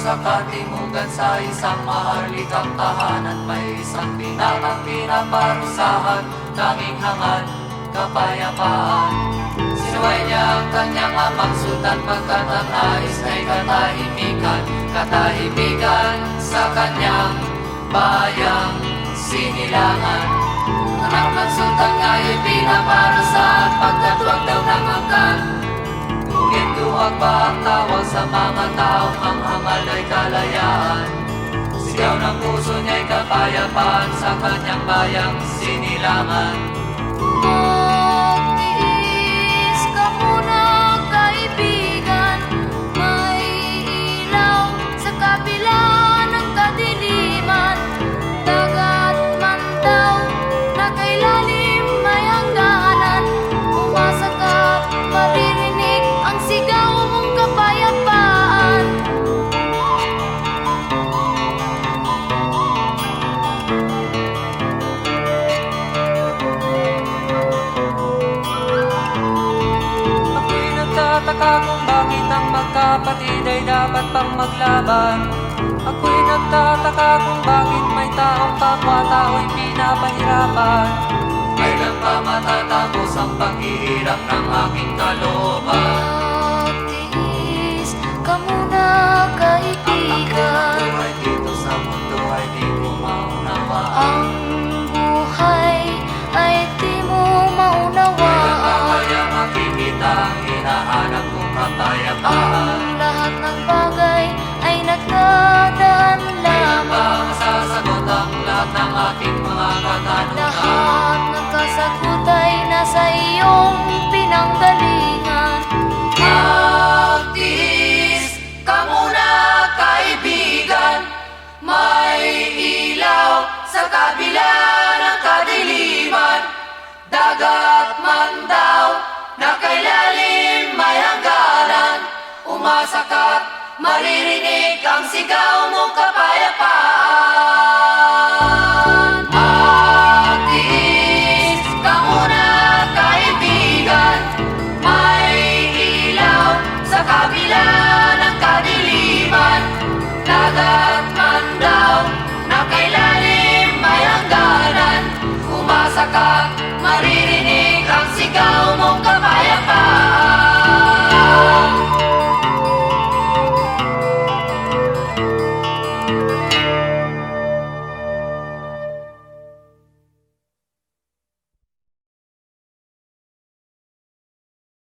sa katimugan, sa isang maharlikang tahanan. May isang binatang pinaparusahan, tanging hangad, kapayapaan. Sinuway niya ang kanyang amang sultan, pagkat ang nais ay katahimikan. Katahimikan sa kanyang bayang sinilangan. Anak ng sultan nga'y pinaparusahan, pagkat wag daw namangkan. Ngunit duwag pa ang tawag sa mga taong ang hangal ay kalayaan. Sigaw ng puso niya'y kapayapaan sa kanyang bayang sinilangan. Magtiis ka muna, kaibigan, may ilaw sa kabila ng kadiliman. Dagat man daw na kay lalim may hangganan, umasa ka't maririnig ang sigaw mong kapayapaan. Ako'y nagtataka kung bakit ang magkapatid ay dapat pang maglaban. Ako'y nagtataka kung bakit may taong kapwa-tao'y pinapahirapan. Kailan pa matatapos ang paghihirap ng aking kalooban? Magtiis ka muna, Ang kaibigan, buhay dito sa mundo ay di ko maunawaan. ang buhay ay di mo Kailan pa maunawaan. kaya makikita ang hinahanap kong kapayapaan? Ang lahat ng bagay ay nagdadaan Kailan ba lamang. masasagot ang lahat ng aking mga katanungan? Lahat ng kasagot ay nasa iyong pinanggalingan. Magtiis ka muna, kaibigan, may ilaw sa kabila ng kadiliman. Dagat man daw na kay lalim may hangganan, umasa ka't maririnig ang sigaw mong kapayapaan.